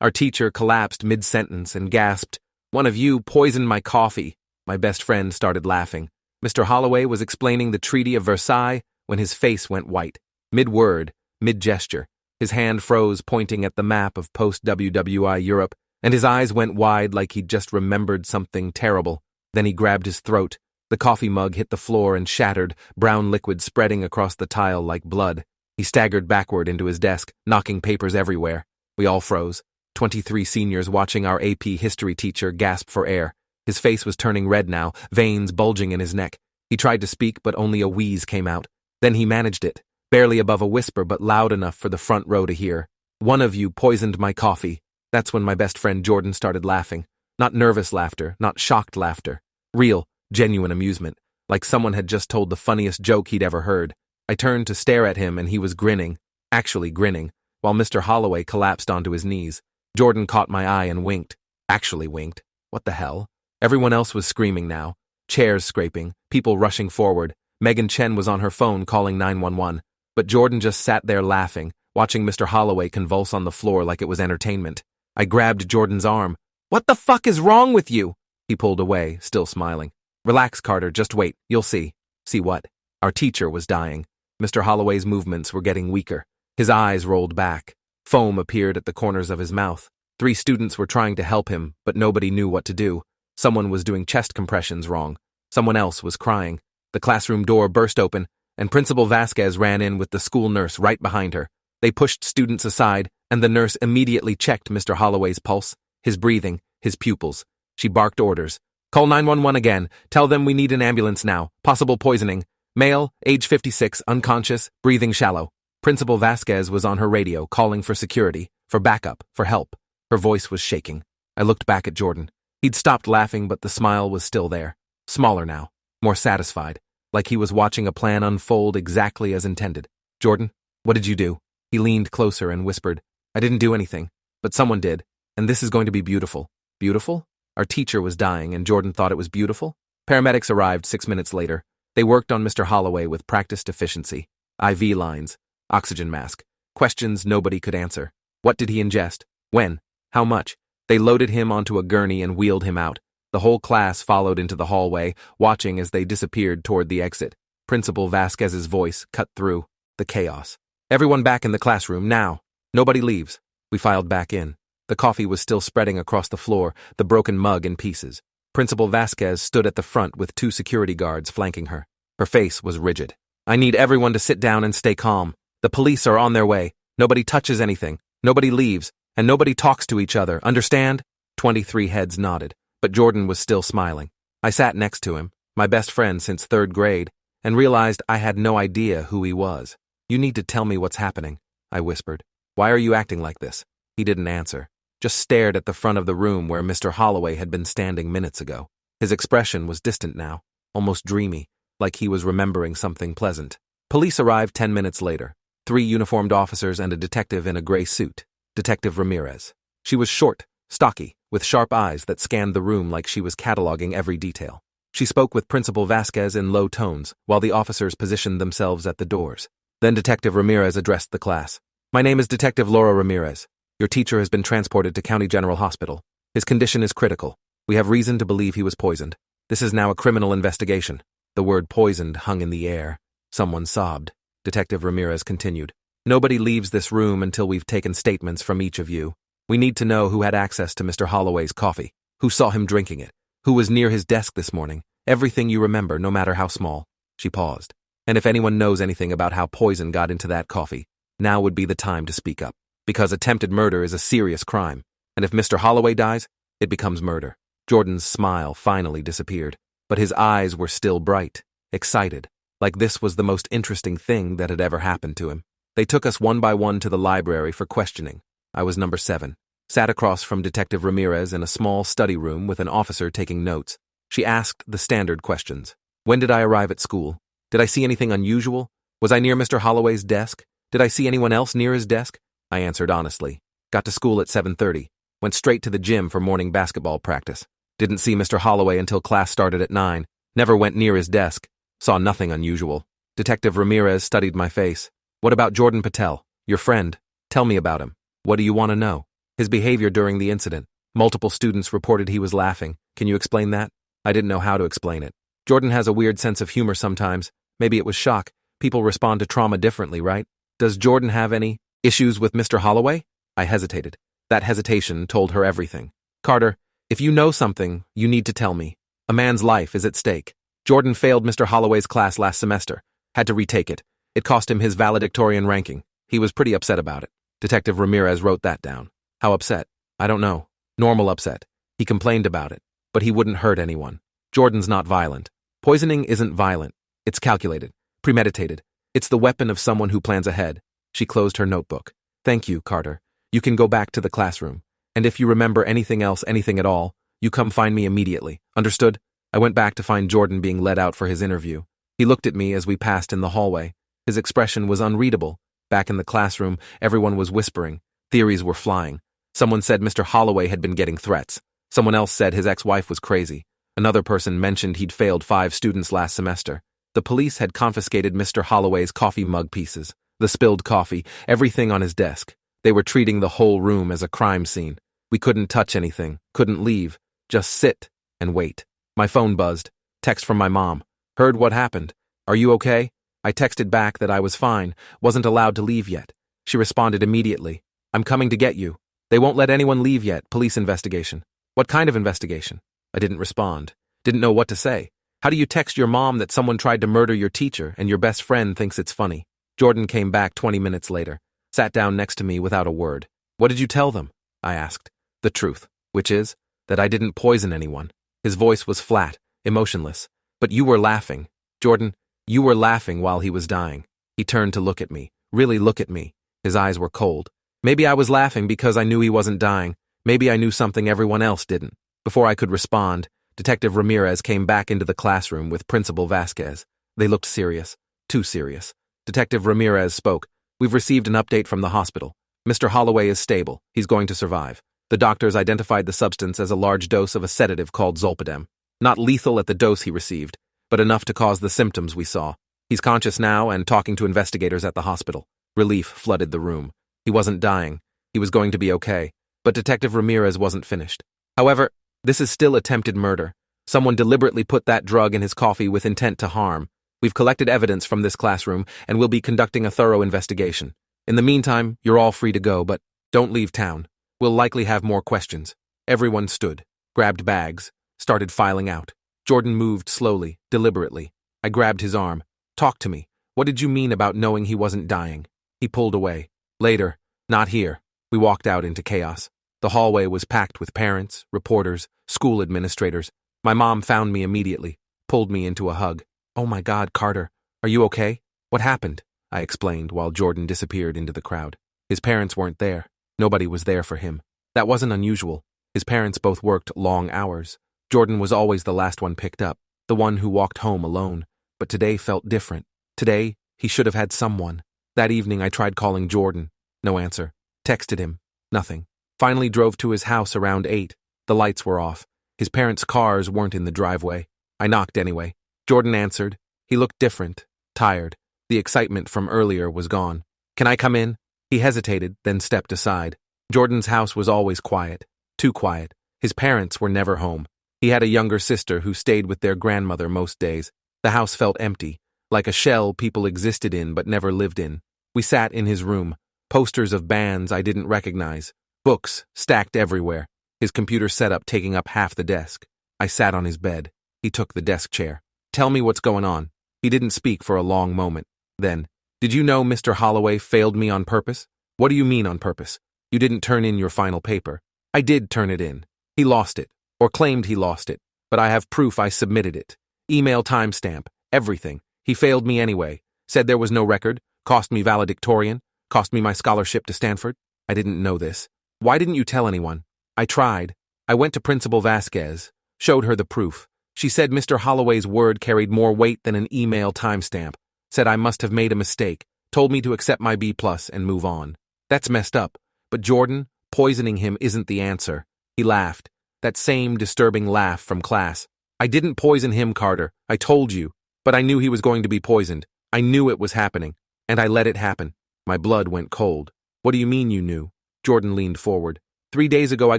Our teacher collapsed mid-sentence and gasped, "One of you poisoned my coffee." My best friend started laughing. Mr. Holloway was explaining the Treaty of Versailles when his face went white. Mid-word, mid-gesture. His hand froze, pointing at the map of post-WWI Europe, and his eyes went wide like he'd just remembered something terrible. Then he grabbed his throat. The coffee mug hit the floor and shattered, brown liquid spreading across the tile like blood. He staggered backward into his desk, knocking papers everywhere. We all froze. 23 seniors watching our AP history teacher gasp for air. His face was turning red now, veins bulging in his neck. He tried to speak, but only a wheeze came out. Then he managed it, barely above a whisper but loud enough for the front row to hear. "One of you poisoned my coffee." That's when my best friend Jordan started laughing. Not nervous laughter, not shocked laughter. Real, genuine amusement, like someone had just told the funniest joke he'd ever heard. I turned to stare at him and he was grinning, actually grinning, while Mr. Holloway collapsed onto his knees. Jordan caught my eye and winked. Actually winked. What the hell? Everyone else was screaming now. Chairs scraping, people rushing forward. Megan Chen was on her phone calling 911. But Jordan just sat there laughing, watching Mr. Holloway convulse on the floor like it was entertainment. I grabbed Jordan's arm. "What the fuck is wrong with you?" He pulled away, still smiling. "Relax, Carter, just wait, you'll see." See what? Our teacher was dying. Mr. Holloway's movements were getting weaker. His eyes rolled back. Foam appeared at the corners of his mouth. 3 students were trying to help him, but nobody knew what to do. Someone was doing chest compressions wrong. Someone else was crying. The classroom door burst open, and Principal Vasquez ran in with the school nurse right behind her. They pushed students aside, and the nurse immediately checked Mr. Holloway's pulse, his breathing, his pupils. She barked orders. "Call 911 again. Tell them we need an ambulance now. Possible poisoning. Male, age 56, unconscious, breathing shallow." Principal Vasquez was on her radio, calling for security, for backup, for help. Her voice was shaking. I looked back at Jordan. He'd stopped laughing, but the smile was still there. Smaller now, more satisfied, like he was watching a plan unfold exactly as intended. "Jordan, what did you do?" He leaned closer and whispered, "I didn't do anything, but someone did, and this is going to be beautiful." Beautiful? Our teacher was dying, and Jordan thought it was beautiful? Paramedics arrived 6 minutes later. They worked on Mr. Holloway with practiced efficiency. IV lines, oxygen mask, questions nobody could answer. What did he ingest? When? How much? They loaded him onto a gurney and wheeled him out. The whole class followed into the hallway, watching as they disappeared toward the exit. Principal Vasquez's voice cut through the chaos. "Everyone back in the classroom, now. Nobody leaves." We filed back in. The coffee was still spreading across the floor, the broken mug in pieces. Principal Vasquez stood at the front with 2 security guards flanking her. Her face was rigid. "I need everyone to sit down and stay calm. The police are on their way. Nobody touches anything. Nobody leaves. And nobody talks to each other. Understand?" 23 heads nodded, but Jordan was still smiling. I sat next to him, my best friend since 3rd grade, and realized I had no idea who he was. "You need to tell me what's happening," I whispered. "Why are you acting like this?" He didn't answer, just stared at the front of the room where Mr. Holloway had been standing minutes ago. His expression was distant now, almost dreamy, like he was remembering something pleasant. Police arrived 10 minutes later. 3 uniformed officers and a detective in a gray suit. Detective Ramirez. She was short, stocky, with sharp eyes that scanned the room like she was cataloging every detail. She spoke with Principal Vasquez in low tones, while the officers positioned themselves at the doors. Then Detective Ramirez addressed the class. "My name is Detective Laura Ramirez. Your teacher has been transported to County General Hospital. His condition is critical. We have reason to believe he was poisoned. This is now a criminal investigation." The word poisoned hung in the air. Someone sobbed. Detective Ramirez continued. "Nobody leaves this room until we've taken statements from each of you. We need to know who had access to Mr. Holloway's coffee, who saw him drinking it, who was near his desk this morning, everything you remember, no matter how small." She paused. "And if anyone knows anything about how poison got into that coffee, now would be the time to speak up. Because attempted murder is a serious crime, and if Mr. Holloway dies, it becomes murder." Jordan's smile finally disappeared, but his eyes were still bright, excited, like this was the most interesting thing that had ever happened to him. They took us one by one to the library for questioning. I was number 7, sat across from Detective Ramirez in a small study room with an officer taking notes. She asked the standard questions. When did I arrive at school? Did I see anything unusual? Was I near Mr. Holloway's desk? Did I see anyone else near his desk? I answered honestly. Got to school at 7:30. Went straight to the gym for morning basketball practice. Didn't see Mr. Holloway until class started at 9. Never went near his desk. Saw nothing unusual. Detective Ramirez studied my face. What about Jordan Patel, your friend? Tell me about him. What do you want to know? His behavior during the incident. Multiple students reported he was laughing. Can you explain that? I didn't know how to explain it. Jordan has a weird sense of humor sometimes. Maybe it was shock. People respond to trauma differently, right? Does Jordan have any issues with Mr. Holloway? I hesitated. That hesitation told her everything. Carter, if you know something, you need to tell me. A man's life is at stake. Jordan failed Mr. Holloway's class last semester. Had to retake it. It cost him his valedictorian ranking. He was pretty upset about it. Detective Ramirez wrote that down. How upset? I don't know. Normal upset. He complained about it, but he wouldn't hurt anyone. Jordan's not violent. Poisoning isn't violent. It's calculated, premeditated. It's the weapon of someone who plans ahead. She closed her notebook. Thank you, Carter. You can go back to the classroom. And if you remember anything else, anything at all, you come find me immediately. Understood? I went back to find Jordan being led out for his interview. He looked at me as we passed in the hallway. His expression was unreadable. Back in the classroom, everyone was whispering. Theories were flying. Someone said Mr. Holloway had been getting threats. Someone else said his ex-wife was crazy. Another person mentioned he'd failed 5 students last semester. The police had confiscated Mr. Holloway's coffee mug pieces, the spilled coffee, everything on his desk. They were treating the whole room as a crime scene. We couldn't touch anything, couldn't leave, just sit and wait. My phone buzzed. Text from my mom. Heard what happened. Are you okay? I texted back that I was fine, wasn't allowed to leave yet. She responded immediately. I'm coming to get you. They won't let anyone leave yet, police investigation. What kind of investigation? I didn't respond. Didn't know what to say. How do you text your mom that someone tried to murder your teacher and your best friend thinks it's funny? Jordan came back 20 minutes later, sat down next to me without a word. What did you tell them? I asked. The truth, which is that I didn't poison anyone. His voice was flat, emotionless. But you were laughing. Jordan, you were laughing while he was dying. He turned to look at me, really look at me. His eyes were cold. Maybe I was laughing because I knew he wasn't dying. Maybe I knew something everyone else didn't. Before I could respond, Detective Ramirez came back into the classroom with Principal Vasquez. They looked serious. Too serious. Detective Ramirez spoke. We've received an update from the hospital. Mr. Holloway is stable. He's going to survive. The doctors identified the substance as a large dose of a sedative called zolpidem. Not lethal at the dose he received, but enough to cause the symptoms we saw. He's conscious now and talking to investigators at the hospital. Relief flooded the room. He wasn't dying. He was going to be okay. But Detective Ramirez wasn't finished. However, this is still attempted murder. Someone deliberately put that drug in his coffee with intent to harm. We've collected evidence from this classroom and we'll be conducting a thorough investigation. In the meantime, you're all free to go, but don't leave town. We'll likely have more questions. Everyone stood, grabbed bags, started filing out. Jordan moved slowly, deliberately. I grabbed his arm. Talk to me. What did you mean about knowing he wasn't dying? He pulled away. Later. Not here. We walked out into chaos. The hallway was packed with parents, reporters, school administrators. My mom found me immediately, pulled me into a hug. Oh my God, Carter. Are you okay? What happened? I explained while Jordan disappeared into the crowd. His parents weren't there. Nobody was there for him. That wasn't unusual. His parents both worked long hours. Jordan was always the last one picked up, the one who walked home alone. But today felt different. Today, he should have had someone. That evening I tried calling Jordan. No answer. Texted him. Nothing. Finally drove to his house around 8. The lights were off. His parents' cars weren't in the driveway. I knocked anyway. Jordan answered. He looked different, tired. The excitement from earlier was gone. Can I come in? He hesitated, then stepped aside. Jordan's house was always quiet. Too quiet. His parents were never home. He had a younger sister who stayed with their grandmother most days. The house felt empty, like a shell people existed in but never lived in. We sat in his room. Posters of bands I didn't recognize. Books stacked everywhere. His computer setup taking up half the desk. I sat on his bed. He took the desk chair. Tell me what's going on. He didn't speak for a long moment. Then, did you know Mr. Holloway failed me on purpose? What do you mean on purpose? You didn't turn in your final paper. I did turn it in. He lost it, or claimed he lost it, but I have proof I submitted it. Email timestamp, everything. He failed me anyway. Said there was no record, cost me valedictorian, cost me my scholarship to Stanford. I didn't know this. Why didn't you tell anyone? I tried. I went to Principal Vasquez, showed her the proof. She said Mr. Holloway's word carried more weight than an email timestamp, said I must have made a mistake, told me to accept my B+ and move on. That's messed up. But Jordan, poisoning him isn't the answer. He laughed. That same disturbing laugh from class. I didn't poison him, Carter. I told you. But I knew he was going to be poisoned. I knew it was happening. And I let it happen. My blood went cold. What do you mean you knew? Jordan leaned forward. 3 days ago I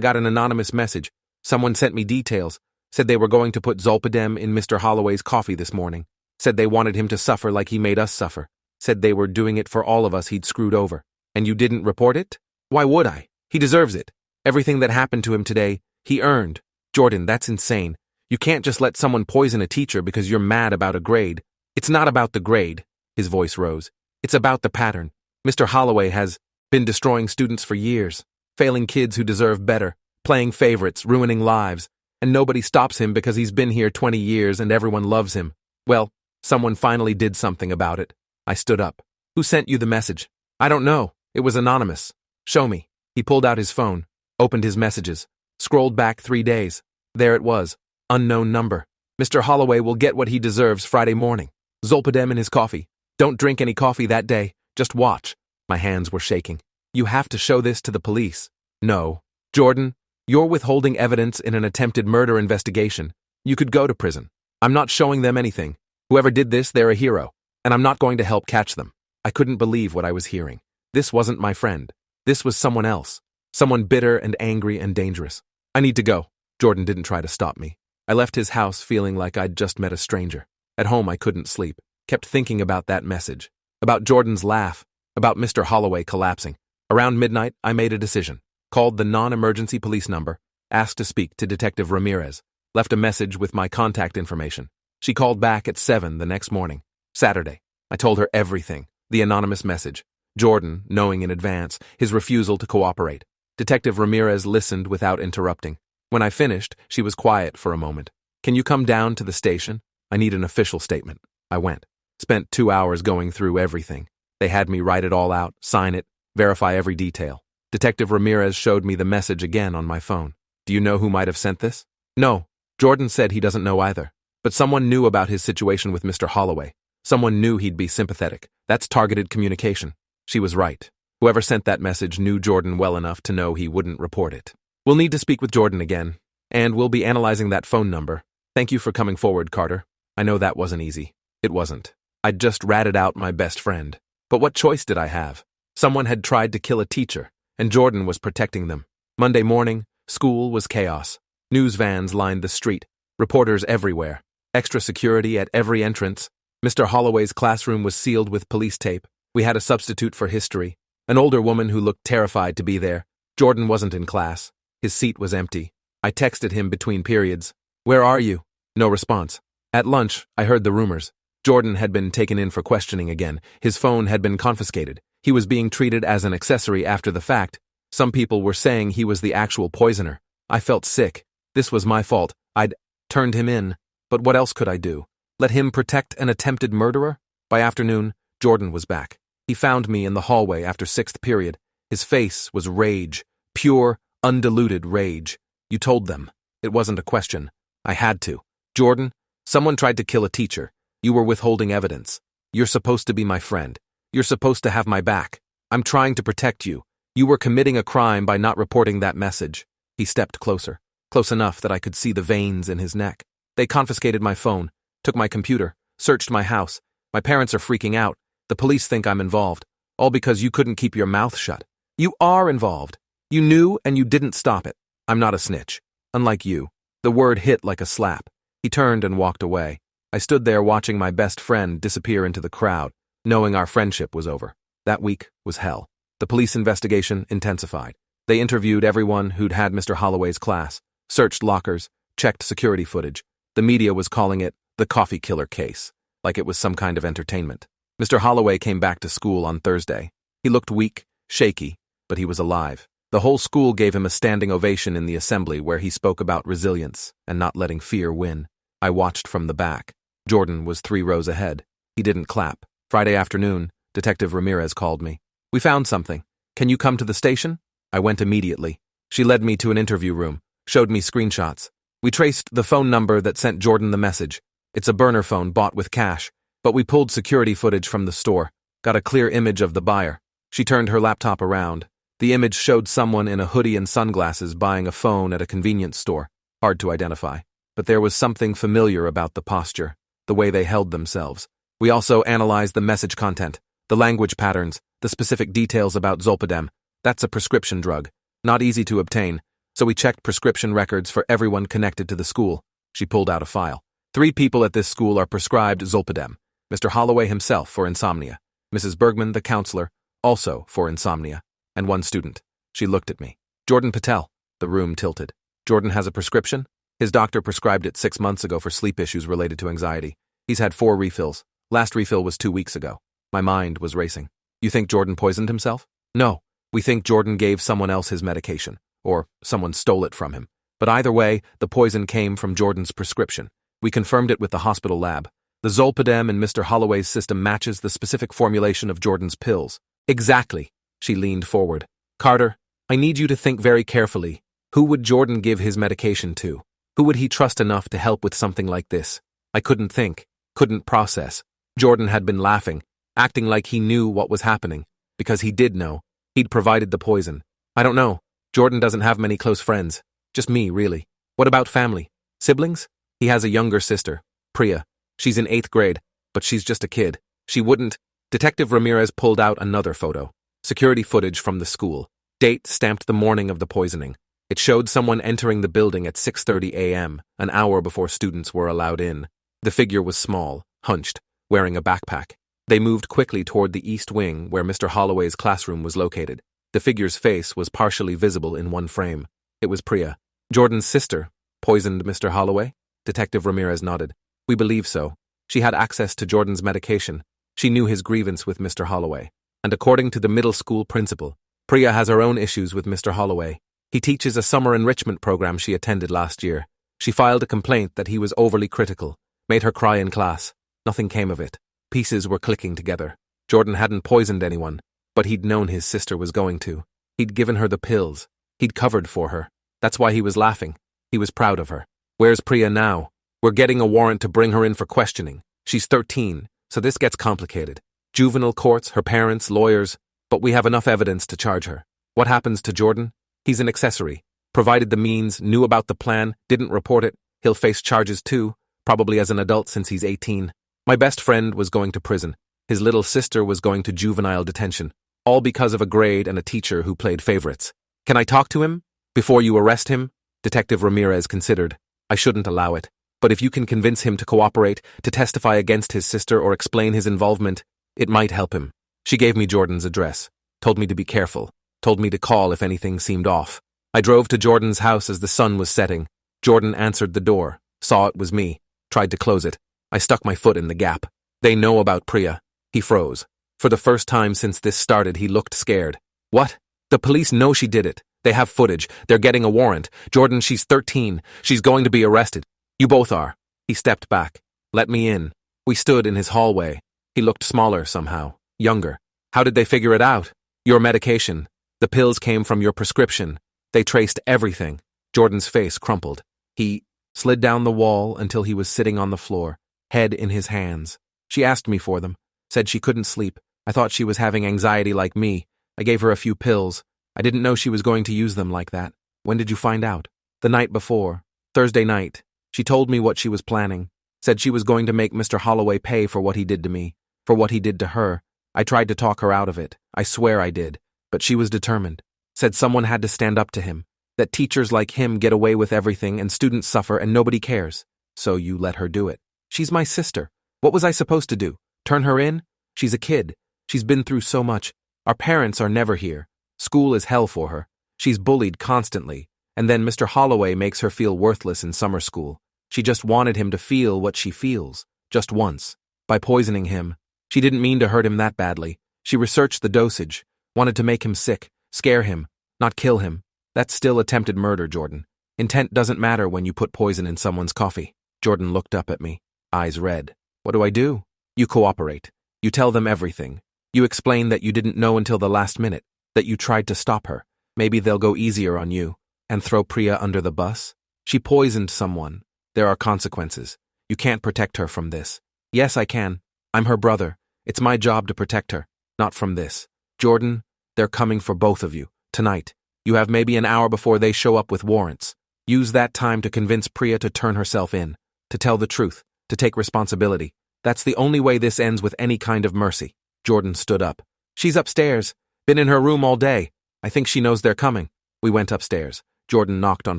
got an anonymous message. Someone sent me details. Said they were going to put zolpidem in Mr. Holloway's coffee this morning. Said they wanted him to suffer like he made us suffer. Said they were doing it for all of us he'd screwed over. And you didn't report it? Why would I? He deserves it. Everything that happened to him today, he earned. Jordan, that's insane. You can't just let someone poison a teacher because you're mad about a grade. It's not about the grade. His voice rose. It's about the pattern. Mr. Holloway has been destroying students for years, failing kids who deserve better, playing favorites, ruining lives, and nobody stops him because he's been here 20 years and everyone loves him. Well, someone finally did something about it. I stood up. Who sent you the message? I don't know. It was anonymous. Show me. He pulled out his phone, opened his messages, scrolled back 3 days. There it was. Unknown number. Mr. Holloway will get what he deserves Friday morning. Zolpidem in his coffee. Don't drink any coffee that day. Just watch. My hands were shaking. You have to show this to the police. No. Jordan, you're withholding evidence in an attempted murder investigation. You could go to prison. I'm not showing them anything. Whoever did this, they're a hero. And I'm not going to help catch them. I couldn't believe what I was hearing. This wasn't my friend. This was someone else. Someone bitter and angry and dangerous. I need to go. Jordan didn't try to stop me. I left his house feeling like I'd just met a stranger. At home, I couldn't sleep. Kept thinking about that message. About Jordan's laugh. About Mr. Holloway collapsing. Around midnight, I made a decision. Called the non-emergency police number. Asked to speak to Detective Ramirez. Left a message with my contact information. She called back at 7 the next morning. Saturday. I told her everything. The anonymous message. Jordan, knowing in advance, his refusal to cooperate. Detective Ramirez listened without interrupting. When I finished, she was quiet for a moment. Can you come down to the station? I need an official statement. I went. Spent 2 hours going through everything. They had me write it all out, sign it, verify every detail. Detective Ramirez showed me the message again on my phone. Do you know who might have sent this? No. Jordan said he doesn't know either. But someone knew about his situation with Mr. Holloway. Someone knew he'd be sympathetic. That's targeted communication. She was right. Whoever sent that message knew Jordan well enough to know he wouldn't report it. We'll need to speak with Jordan again, and we'll be analyzing that phone number. Thank you for coming forward, Carter. I know that wasn't easy. It wasn't. I'd just ratted out my best friend. But what choice did I have? Someone had tried to kill a teacher, and Jordan was protecting them. Monday morning, school was chaos. News vans lined the street. Reporters everywhere. Extra security at every entrance. Mr. Holloway's classroom was sealed with police tape. We had a substitute for history. An older woman who looked terrified to be there. Jordan wasn't in class. His seat was empty. I texted him between periods. Where are you? No response. At lunch, I heard the rumors. Jordan had been taken in for questioning again. His phone had been confiscated. He was being treated as an accessory after the fact. Some people were saying he was the actual poisoner. I felt sick. This was my fault. I'd turned him in. But what else could I do? Let him protect an attempted murderer? By afternoon, Jordan was back. He found me in the hallway after 6th period. His face was rage. Pure, undiluted rage. You told them. It wasn't a question. I had to. Jordan, someone tried to kill a teacher. You were withholding evidence. You're supposed to be my friend. You're supposed to have my back. I'm trying to protect you. You were committing a crime by not reporting that message. He stepped closer. Close enough that I could see the veins in his neck. They confiscated my phone, took my computer, searched my house. My parents are freaking out. The police think I'm involved. All because you couldn't keep your mouth shut. You are involved. You knew and you didn't stop it. I'm not a snitch. Unlike you. The word hit like a slap. He turned and walked away. I stood there watching my best friend disappear into the crowd, knowing our friendship was over. That week was hell. The police investigation intensified. They interviewed everyone who'd had Mr. Holloway's class, searched lockers, checked security footage. The media was calling it the coffee killer case, like it was some kind of entertainment. Mr. Holloway came back to school on Thursday. He looked weak, shaky, but he was alive. The whole school gave him a standing ovation in the assembly where he spoke about resilience and not letting fear win. I watched from the back. Jordan was 3 rows ahead. He didn't clap. Friday afternoon, Detective Ramirez called me. We found something. Can you come to the station? I went immediately. She led me to an interview room, showed me screenshots. We traced the phone number that sent Jordan the message. It's a burner phone bought with cash, but we pulled security footage from the store, got a clear image of the buyer. She turned her laptop around. The image showed someone in a hoodie and sunglasses buying a phone at a convenience store. Hard to identify. But there was something familiar about the posture, the way they held themselves. We also analyzed the message content, the language patterns, the specific details about zolpidem. That's a prescription drug. Not easy to obtain, so we checked prescription records for everyone connected to the school. She pulled out a file. 3 people at this school are prescribed zolpidem. Mr. Holloway himself for insomnia. Mrs. Bergman, the counselor, also for insomnia. And 1 student. She looked at me. Jordan Patel. The room tilted. Jordan has a prescription? His doctor prescribed it 6 months ago for sleep issues related to anxiety. He's had 4 refills. Last refill was 2 weeks ago. My mind was racing. You think Jordan poisoned himself? No. We think Jordan gave someone else his medication, or someone stole it from him. But either way, the poison came from Jordan's prescription. We confirmed it with the hospital lab. The zolpidem in Mr. Holloway's system matches the specific formulation of Jordan's pills. Exactly. She leaned forward. Carter, I need you to think very carefully. Who would Jordan give his medication to? Who would he trust enough to help with something like this? I couldn't think, couldn't process. Jordan had been laughing, acting like he knew what was happening, because he did know. He'd provided the poison. I don't know. Jordan doesn't have many close friends. Just me, really. What about family? Siblings? He has a younger sister, Priya. She's in 8th grade, but she's just a kid. She wouldn't. Detective Ramirez pulled out another photo. Security footage from the school. Date stamped the morning of the poisoning. It showed someone entering the building at 6:30 a.m., an hour before students were allowed in. The figure was small, hunched, wearing a backpack. They moved quickly toward the east wing where Mr. Holloway's classroom was located. The figure's face was partially visible in one frame. It was Priya. Jordan's sister poisoned Mr. Holloway? Detective Ramirez nodded. We believe so. She had access to Jordan's medication. She knew his grievance with Mr. Holloway. And according to the middle school principal, Priya has her own issues with Mr. Holloway. He teaches a summer enrichment program she attended last year. She filed a complaint that he was overly critical, made her cry in class. Nothing came of it. Pieces were clicking together. Jordan hadn't poisoned anyone, but he'd known his sister was going to. He'd given her the pills. He'd covered for her. That's why he was laughing. He was proud of her. Where's Priya now? We're getting a warrant to bring her in for questioning. She's 13, so this gets complicated. Juvenile courts, her parents, lawyers, but we have enough evidence to charge her. What happens to Jordan? He's an accessory. Provided the means, knew about the plan, didn't report it, he'll face charges too, probably as an adult since he's 18. My best friend was going to prison. His little sister was going to juvenile detention. All because of a grade and a teacher who played favorites. Can I talk to him? Before you arrest him? Detective Ramirez considered. I shouldn't allow it. But if you can convince him to cooperate, to testify against his sister or explain his involvement, it might help him. She gave me Jordan's address, told me to be careful, told me to call if anything seemed off. I drove to Jordan's house as the sun was setting. Jordan answered the door, saw it was me, tried to close it. I stuck my foot in the gap. They know about Priya. He froze. For the first time since this started, he looked scared. What? The police know she did it. They have footage. They're getting a warrant. Jordan, she's 13. She's going to be arrested. You both are. He stepped back. Let me in. We stood in his hallway. He looked smaller somehow, younger. How did they figure it out? Your medication. The pills came from your prescription. They traced everything. Jordan's face crumpled. He slid down the wall until he was sitting on the floor, head in his hands. She asked me for them. Said she couldn't sleep. I thought she was having anxiety like me. I gave her a few pills. I didn't know she was going to use them like that. When did you find out? The night before. Thursday night. She told me what she was planning. Said she was going to make Mr. Holloway pay for what he did to me, for what he did to her. I tried to talk her out of it. I swear I did. But she was determined. Said someone had to stand up to him. That teachers like him get away with everything and students suffer and nobody cares. So you let her do it. She's my sister. What was I supposed to do? Turn her in? She's a kid. She's been through so much. Our parents are never here. School is hell for her. She's bullied constantly. And then Mr. Holloway makes her feel worthless in summer school. She just wanted him to feel what she feels, just once. By poisoning him. She didn't mean to hurt him that badly. She researched the dosage, wanted to make him sick, scare him, not kill him. That's still attempted murder, Jordan. Intent doesn't matter when you put poison in someone's coffee. Jordan looked up at me, eyes red. What do I do? You cooperate. You tell them everything. You explain that you didn't know until the last minute, that you tried to stop her. Maybe they'll go easier on you. And throw Priya under the bus? She poisoned someone. There are consequences. You can't protect her from this. Yes, I can. I'm her brother. It's my job to protect her, not from this. Jordan, they're coming for both of you, tonight. You have maybe an hour before they show up with warrants. Use that time to convince Priya to turn herself in, to tell the truth, to take responsibility. That's the only way this ends with any kind of mercy. Jordan stood up. She's upstairs. Been in her room all day. I think she knows they're coming. We went upstairs. Jordan knocked on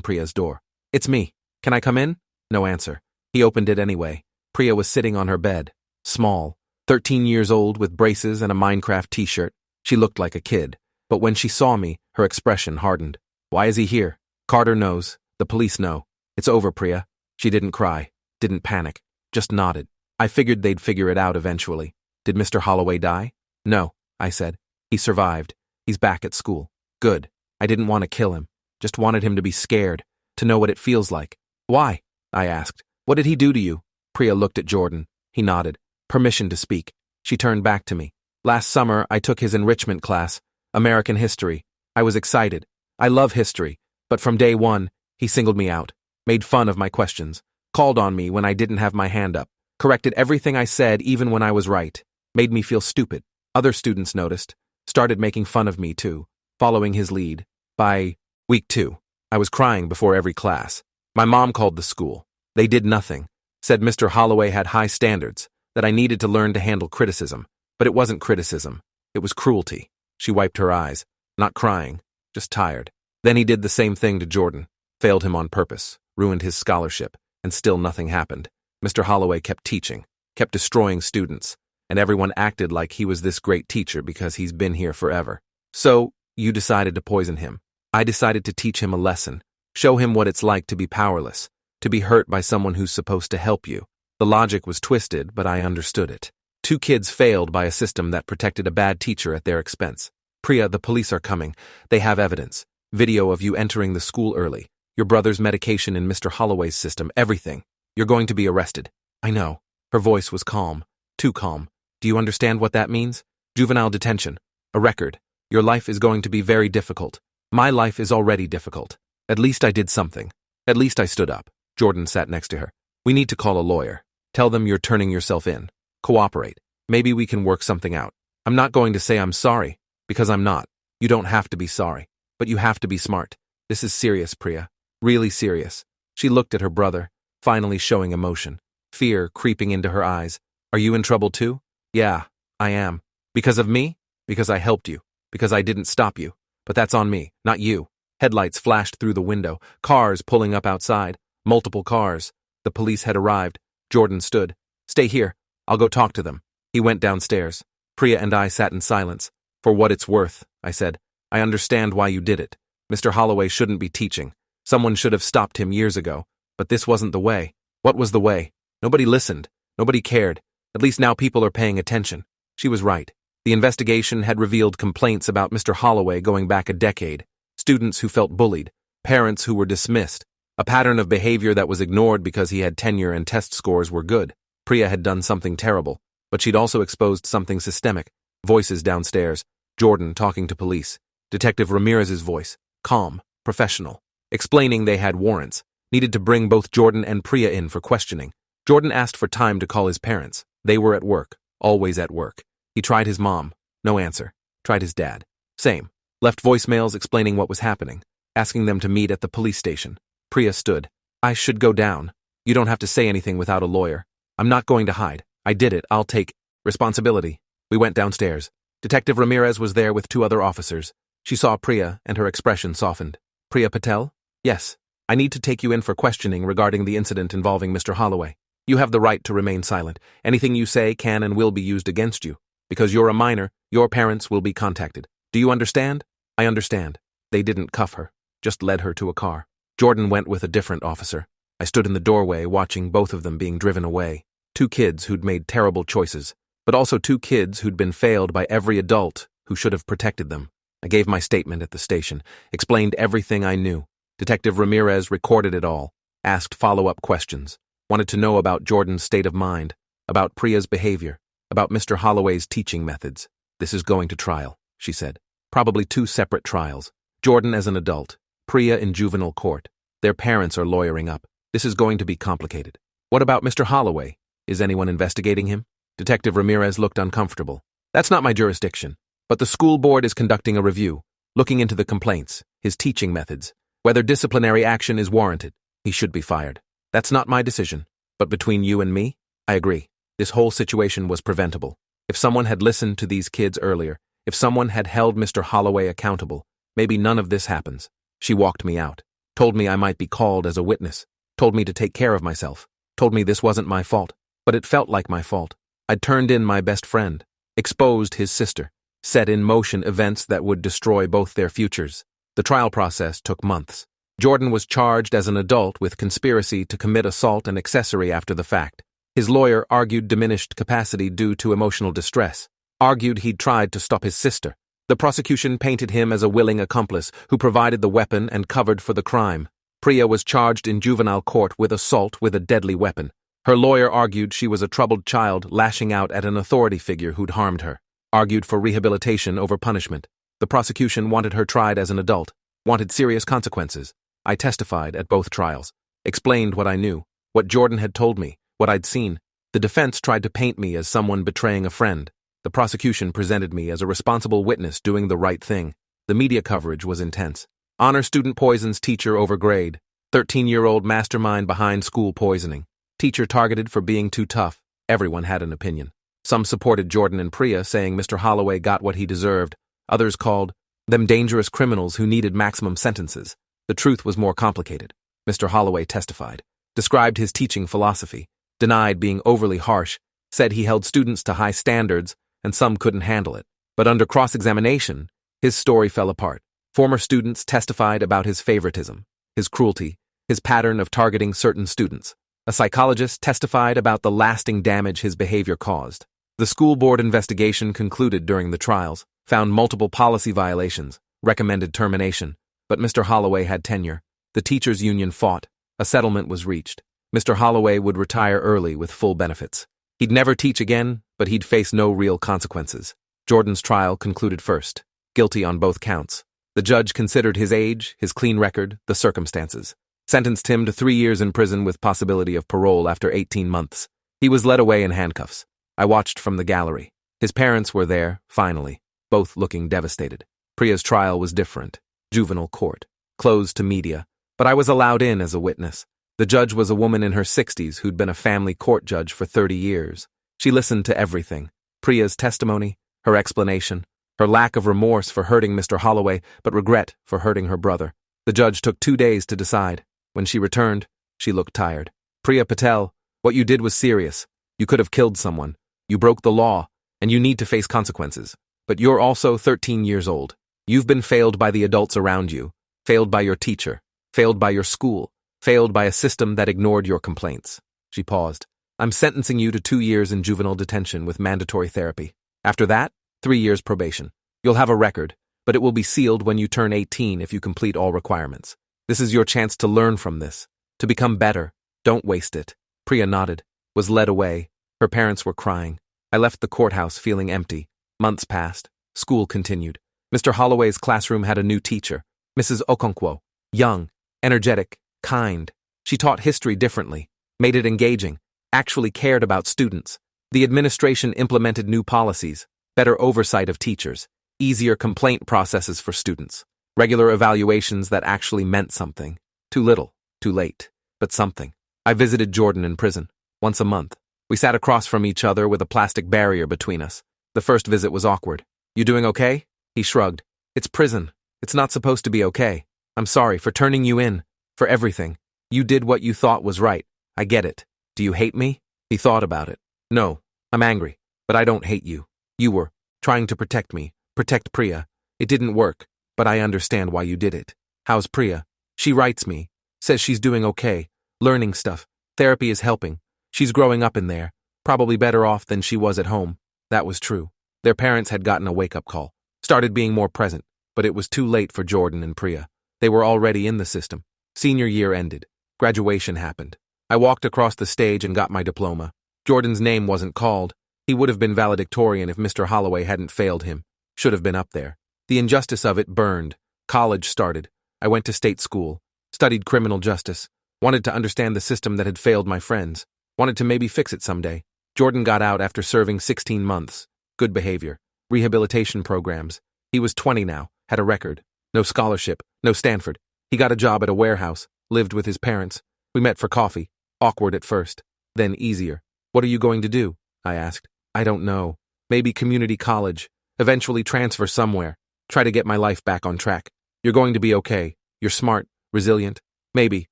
Priya's door. It's me. Can I come in? No answer. He opened it anyway. Priya was sitting on her bed. Small. 13 years old with braces and a Minecraft t-shirt. She looked like a kid. But when she saw me, her expression hardened. Why is he here? Carter knows. The police know. It's over, Priya. She didn't cry. Didn't panic. Just nodded. I figured they'd figure it out eventually. Did Mr. Holloway die? No, I said. He survived. He's back at school. Good. I didn't want to kill him. Just wanted him to be scared. To know what it feels like. Why? I asked. What did he do to you? Priya looked at Jordan. He nodded. Permission to speak. She turned back to me. Last summer, I took his enrichment class, American history. I was excited. I love history. But from day one, he singled me out, made fun of my questions, called on me when I didn't have my hand up, corrected everything I said even when I was right, made me feel stupid. Other students noticed, started making fun of me too, following his lead. By week 2, I was crying before every class. My mom called the school. They did nothing, said Mr. Holloway had high standards, that I needed to learn to handle criticism. But it wasn't criticism. It was cruelty. She wiped her eyes, not crying, just tired. Then he did the same thing to Jordan, failed him on purpose, ruined his scholarship, and still nothing happened. Mr. Holloway kept teaching, kept destroying students, and everyone acted like he was this great teacher because he's been here forever. So, you decided to poison him. I decided to teach him a lesson, show him what it's like to be powerless, to be hurt by someone who's supposed to help you. The logic was twisted, but I understood it. 2 kids failed by a system that protected a bad teacher at their expense. Priya, the police are coming. They have evidence. Video of you entering the school early. Your brother's medication in Mr. Holloway's system, everything. You're going to be arrested. I know. Her voice was calm. Too calm. Do you understand what that means? Juvenile detention. A record. Your life is going to be very difficult. My life is already difficult. At least I did something. At least I stood up. Jordan sat next to her. We need to call a lawyer. Tell them you're turning yourself in. Cooperate. Maybe we can work something out. I'm not going to say I'm sorry, because I'm not. You don't have to be sorry, but you have to be smart. This is serious, Priya. Really serious. She looked at her brother, finally showing emotion. Fear creeping into her eyes. Are you in trouble too? Yeah, I am. Because of me? Because I helped you. Because I didn't stop you. But that's on me, not you. Headlights flashed through the window. Cars pulling up outside. Multiple cars. The police had arrived. Jordan stood. Stay here. I'll go talk to them. He went downstairs. Priya and I sat in silence. For what it's worth, I said. I understand why you did it. Mr. Holloway shouldn't be teaching. Someone should have stopped him years ago. But this wasn't the way. What was the way? Nobody listened. Nobody cared. At least now people are paying attention. She was right. The investigation had revealed complaints about Mr. Holloway going back a decade. Students who felt bullied. Parents who were dismissed. A pattern of behavior that was ignored because he had tenure and test scores were good. Priya had done something terrible, but she'd also exposed something systemic. Voices downstairs. Jordan talking to police. Detective Ramirez's voice. Calm. Professional. Explaining they had warrants. Needed to bring both Jordan and Priya in for questioning. Jordan asked for time to call his parents. They were at work. Always at work. He tried his mom. No answer. Tried his dad. Same. Left voicemails explaining what was happening. Asking them to meet at the police station. Priya stood. I should go down. You don't have to say anything without a lawyer. I'm not going to hide. I did it. I'll take responsibility. We went downstairs. Detective Ramirez was there with 2 other officers. She saw Priya and her expression softened. Priya Patel? Yes. I need to take you in for questioning regarding the incident involving Mr. Holloway. You have the right to remain silent. Anything you say can and will be used against you. Because you're a minor, your parents will be contacted. Do you understand? I understand. They didn't cuff her, just led her to a car. Jordan went with a different officer. I stood in the doorway watching both of them being driven away. 2 kids who'd made terrible choices, but also 2 kids who'd been failed by every adult who should have protected them. I gave my statement at the station, explained everything I knew. Detective Ramirez recorded it all, asked follow-up questions, wanted to know about Jordan's state of mind, about Priya's behavior, about Mr. Holloway's teaching methods. This is going to trial, she said. Probably 2 separate trials. Jordan as an adult, Priya in juvenile court. Their parents are lawyering up. This is going to be complicated. What about Mr. Holloway? Is anyone investigating him? Detective Ramirez looked uncomfortable. That's not my jurisdiction. But the school board is conducting a review, looking into the complaints, his teaching methods, whether disciplinary action is warranted. He should be fired. That's not my decision. But between you and me, I agree. This whole situation was preventable. If someone had listened to these kids earlier, if someone had held Mr. Holloway accountable, maybe none of this happens. She walked me out, told me I might be called as a witness, told me to take care of myself, told me this wasn't my fault, but it felt like my fault. I'd turned in my best friend, exposed his sister, set in motion events that would destroy both their futures. The trial process took months. Jordan was charged as an adult with conspiracy to commit assault and accessory after the fact. His lawyer argued diminished capacity due to emotional distress, argued he'd tried to stop his sister. The prosecution painted him as a willing accomplice who provided the weapon and covered for the crime. Priya was charged in juvenile court with assault with a deadly weapon. Her lawyer argued she was a troubled child lashing out at an authority figure who'd harmed her, argued for rehabilitation over punishment. The prosecution wanted her tried as an adult, wanted serious consequences. I testified at both trials, explained what I knew, what Jordan had told me, what I'd seen. The defense tried to paint me as someone betraying a friend. The prosecution presented me as a responsible witness doing the right thing. The media coverage was intense. Honor student poisons teacher over grade. 13-year-old mastermind behind school poisoning. Teacher targeted for being too tough. Everyone had an opinion. Some supported Jordan and Priya, saying Mr. Holloway got what he deserved. Others called them dangerous criminals who needed maximum sentences. The truth was more complicated. Mr. Holloway testified, described his teaching philosophy, denied being overly harsh, said he held students to high standards and some couldn't handle it. But under cross-examination, his story fell apart. Former students testified about his favoritism, his cruelty, his pattern of targeting certain students. A psychologist testified about the lasting damage his behavior caused. The school board investigation concluded during the trials, found multiple policy violations, recommended termination, but Mr. Holloway had tenure. The teachers' union fought. A settlement was reached. Mr. Holloway would retire early with full benefits. He'd never teach again, but he'd face no real consequences. Jordan's trial concluded first, guilty on both counts. The judge considered his age, his clean record, the circumstances. Sentenced him to 3 years in prison with possibility of parole after 18 months. He was led away in handcuffs. I watched from the gallery. His parents were there, finally, both looking devastated. Priya's trial was different. Juvenile court, closed to media, but I was allowed in as a witness. The judge was a woman in her 60s who'd been a family court judge for 30 years. She listened to everything. Priya's testimony, her explanation, her lack of remorse for hurting Mr. Holloway, but regret for hurting her brother. The judge took 2 days to decide. When she returned, she looked tired. Priya Patel, what you did was serious. You could have killed someone. You broke the law, and you need to face consequences. But you're also 13 years old. You've been failed by the adults around you, failed by your teacher, failed by your school, failed by a system that ignored your complaints. She paused. I'm sentencing you to 2 years in juvenile detention with mandatory therapy. After that, 3 years probation. You'll have a record, but it will be sealed when you turn 18 if you complete all requirements. This is your chance to learn from this, to become better. Don't waste it. Priya nodded, was led away. Her parents were crying. I left the courthouse feeling empty. Months passed. School continued. Mr. Holloway's classroom had a new teacher, Mrs. Okonkwo. Young, energetic, kind. She taught history differently, made it engaging, actually cared about students. The administration implemented new policies, better oversight of teachers, easier complaint processes for students, regular evaluations that actually meant something. Too little, too late, but something. I visited Jordan in prison, once a month. We sat across from each other with a plastic barrier between us. The first visit was awkward. You doing okay? He shrugged. It's prison. It's not supposed to be okay. I'm sorry for turning you in, for everything. You did what you thought was right. I get it. Do you hate me? He thought about it. No, I'm angry, but I don't hate you. You were trying to protect me, protect Priya. It didn't work, but I understand why you did it. How's Priya? She writes me, says she's doing okay, learning stuff. Therapy is helping. She's growing up in there, probably better off than she was at home. That was true. Their parents had gotten a wake-up call, started being more present, but it was too late for Jordan and Priya. They were already in the system. Senior year ended. Graduation happened. I walked across the stage and got my diploma. Jordan's name wasn't called. He would have been valedictorian if Mr. Holloway hadn't failed him. Should have been up there. The injustice of it burned. College started. I went to state school. Studied criminal justice. Wanted to understand the system that had failed my friends. Wanted to maybe fix it someday. Jordan got out after serving 16 months. Good behavior. Rehabilitation programs. He was 20 now. Had a record. No scholarship. No Stanford. He got a job at a warehouse. Lived with his parents. We met for coffee. Awkward at first. Then easier. What are you going to do? I asked. I don't know. Maybe community college. Eventually transfer somewhere. Try to get my life back on track. You're going to be okay. You're smart, resilient. Maybe.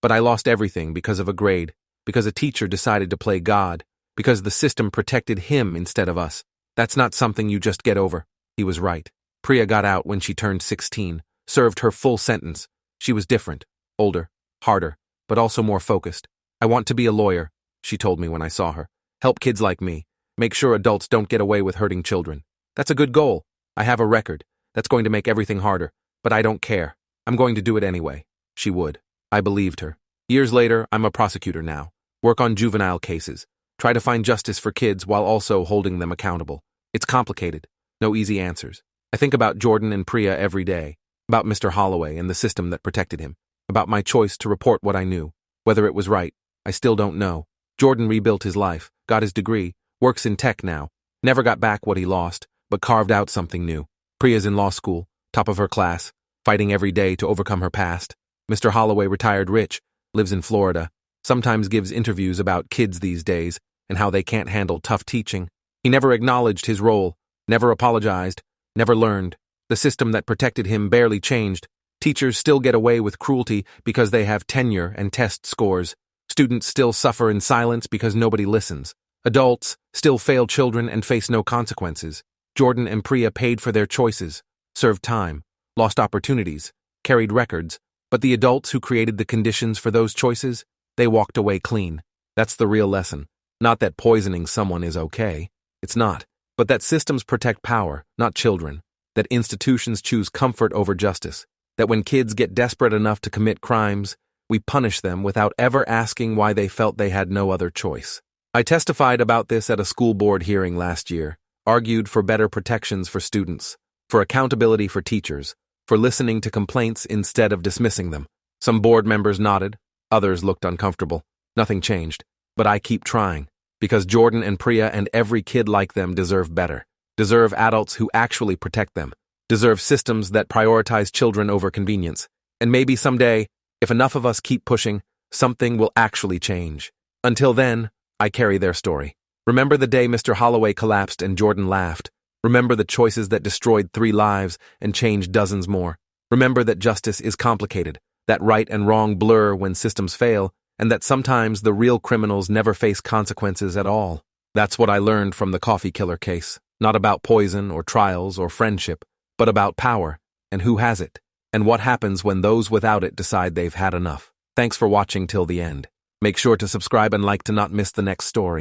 But I lost everything because of a grade, because a teacher decided to play God, because the system protected him instead of us. That's not something you just get over. He was right. Priya got out when she turned 16, served her full sentence. She was different, older, harder, but also more focused. I want to be a lawyer, she told me when I saw her. Help kids like me. Make sure adults don't get away with hurting children. That's a good goal. I have a record. That's going to make everything harder. But I don't care. I'm going to do it anyway. She would. I believed her. Years later, I'm a prosecutor now. Work on juvenile cases. Try to find justice for kids while also holding them accountable. It's complicated. No easy answers. I think about Jordan and Priya every day. About Mr. Holloway and the system that protected him. About my choice to report what I knew. Whether it was right, I still don't know. Jordan rebuilt his life, got his degree, works in tech now. Never got back what he lost, but carved out something new. Priya's in law school, top of her class, fighting every day to overcome her past. Mr. Holloway retired rich, lives in Florida, sometimes gives interviews about kids these days and how they can't handle tough teaching. He never acknowledged his role, never apologized, never learned. The system that protected him barely changed. Teachers still get away with cruelty because they have tenure and test scores. Students still suffer in silence because nobody listens. Adults still fail children and face no consequences. Jordan and Priya paid for their choices, served time, lost opportunities, carried records, but the adults who created the conditions for those choices, they walked away clean. That's the real lesson. Not that poisoning someone is okay. It's not. But that systems protect power, not children. That institutions choose comfort over justice. That when kids get desperate enough to commit crimes, we punish them without ever asking why they felt they had no other choice. I testified about this at a school board hearing last year, argued for better protections for students, for accountability for teachers, for listening to complaints instead of dismissing them. Some board members nodded, others looked uncomfortable. Nothing changed, but I keep trying, because Jordan and Priya and every kid like them deserve better, deserve adults who actually protect them, deserve systems that prioritize children over convenience. And maybe someday, if enough of us keep pushing, something will actually change. Until then, I carry their story. Remember the day Mr. Holloway collapsed and Jordan laughed. Remember the choices that destroyed 3 lives and changed dozens more. Remember that justice is complicated, that right and wrong blur when systems fail, and that sometimes the real criminals never face consequences at all. That's what I learned from the coffee killer case. Not about poison or trials or friendship, but about power and who has it, and what happens when those without it decide they've had enough. Thanks for watching till the end. Make sure to subscribe and like to not miss the next story.